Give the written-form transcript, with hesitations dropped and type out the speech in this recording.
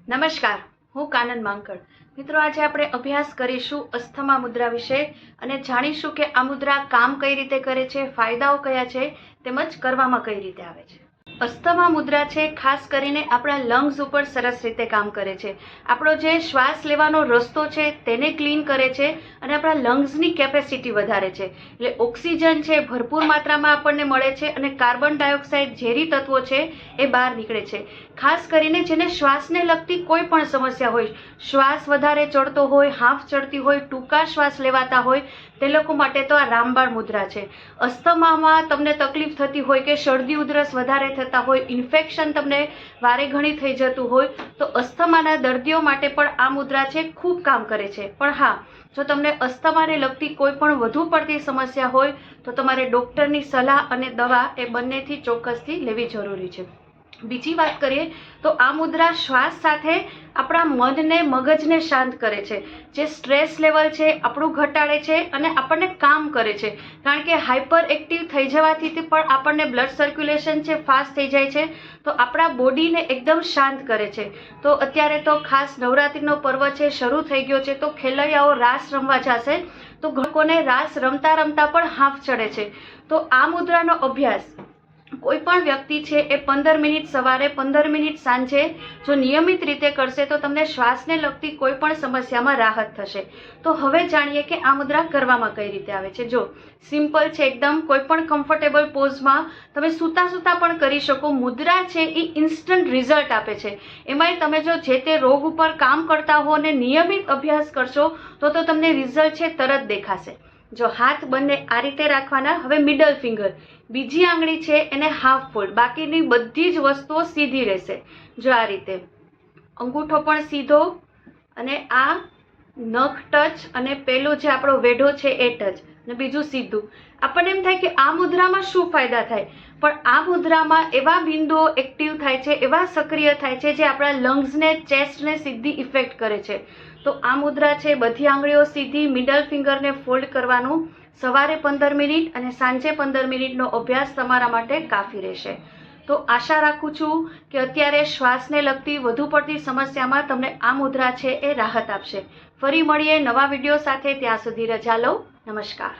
નમસ્કાર, હું કાનન માંકડ. મિત્રો, આજે આપણે અભ્યાસ કરીશું અસ્થમા મુદ્રા વિશે અને જાણીશું કે આ મુદ્રા કામ કઈ રીતે કરે છે, ફાયદાઓ કયા છે તેમજ કરવામાં કઈ રીતે આવે છે. અસ્થમા મુદ્રા છે ખાસ કરીને આપણા લંગ્સ ઉપર સરસ રીતે કામ કરે છે. આપણો જે શ્વાસ લેવાનો રસ્તો છે તેને ક્લીન કરે છે અને આપણા લંગ્સની કેપેસિટી વધારે છે. એટલે ઓક્સિજન છે ભરપૂર માત્રામાં આપણને મળે છે અને કાર્બન ડાયોક્સાઇડ ઝેરી તત્વો છે એ બહાર નીકળે છે. ખાસ કરીને જેને શ્વાસને લગતી કોઈ પણ સમસ્યા હોય, શ્વાસ વધારે ચડતો હોય, હાંફ ચડતી હોય, ટૂંકા શ્વાસ લેવાતા હોય, તે લોકો માટે તો આ રામબાણ મુદ્રા છે. અસ્થમામાં તમને તકલીફ થતી હોય કે શરદી ઉધરસ વધારે થતા હોય, ઇન્ફેક્શન તમને વારે ઘણી થઈ જતું હોય, તો અસ્થમાના દર્દીઓ માટે પણ આ મુદ્રા છે ખૂબ કામ કરે છે. પણ હા, જો તમને અસ્થમાને લગતી કોઈ પણ વધુ પડતી સમસ્યા હોય તો તમારે ડૉક્ટરની સલાહ અને દવા એ બંનેથી ચોક્કસથી લેવી જરૂરી છે. બીજી વાત કરીએ તો આ મુદ્રા શ્વાસ સાથે આપણા મનને, મગજને શાંત કરે છે. જે સ્ટ્રેસ લેવલ છે આપણું ઘટાડે છે અને આપણને કામ કરે છે. કારણ કે હાઇપર એક્ટિવ થઈ જવાથી પણ આપણને બ્લડ સર્ક્યુલેશન છે ફાસ્ટ થઈ જાય છે, તો આપણા બોડીને એકદમ શાંત કરે છે. તો અત્યારે તો ખાસ નવરાત્રિનો પર્વ છે, શરૂ થઈ ગયો છે, તો ખેલૈયાઓ રાસ રમવા જશે, તો ઘણા રાસ રમતા રમતા પણ હાંફ ચડે છે. તો આ મુદ્રાનો અભ્યાસ કોઈ પણ વ્યક્તિ છે એ 15 મિનિટ સવારે, 15 મિનિટ સાંજે જો નિયમિત રીતે કરશે તો તમને શ્વાસને લગતી કોઈ પણ સમસ્યામાં રાહત થશે. તો હવે જાણીએ કે આ મુદ્રા કરવામાં કઈ રીતે આવે છે. જો સિમ્પલ છે એકદમ, કોઈ પણ કમ્ફર્ટેબલ પોઝમાં તમે સૂતા સૂતા પણ કરી શકો. મુદ્રા છે એ ઇન્સ્ટન્ટ રિઝલ્ટ આપે છે. એમાંય તમે જો જે તે રોગ ઉપર કામ કરતા હો અને નિયમિત અભ્યાસ કરશો તો તમને રિઝલ્ટ છે તરત દેખાશે. જો હાથ બંને આ રીતે રાખવાના. હવે મિડલ ફિંગર, બીજી આંગળી છે એને હાફ ફોલ્ડ, બાકીની બધી જ વસ્તુઓ સીધી રહેશે. જો આ રીતે અંગૂઠો પણ સીધો અને આ નખ ટચ અને પેલો જે આપણો વેઢો છે એ ટચ અને બીજું સીધું. આપણને એમ થાય કે આ મુદ્રામાં શું ફાયદા થાય, પણ આ મુદ્રામાં એવા બિંદુઓ એક્ટિવ થાય છે, એવા સક્રિય થાય છે જે આપણા લંગ્સને, ચેસ્ટને સીધી ઇફેક્ટ કરે છે. તો આ મુદ્રા છે બધી આંગળીઓ સીધી, મિડલ ફિંગરને ફોલ્ડ કરવાનું. સવારે 15 મિનિટ અને સાંજે 15 મિનિટનો અભ્યાસ તમારા માટે કાફી રહેશે. તો આશા રાખું છું કે અત્યારે શ્વાસને લગતી વધુ પડતી સમસ્યામાં તમને આ મુદ્રા છે એ રાહત આપશે. ફરી મળીએ નવા વિડીયો સાથે. ત્યાં સુધી રજા લો. નમસ્કાર.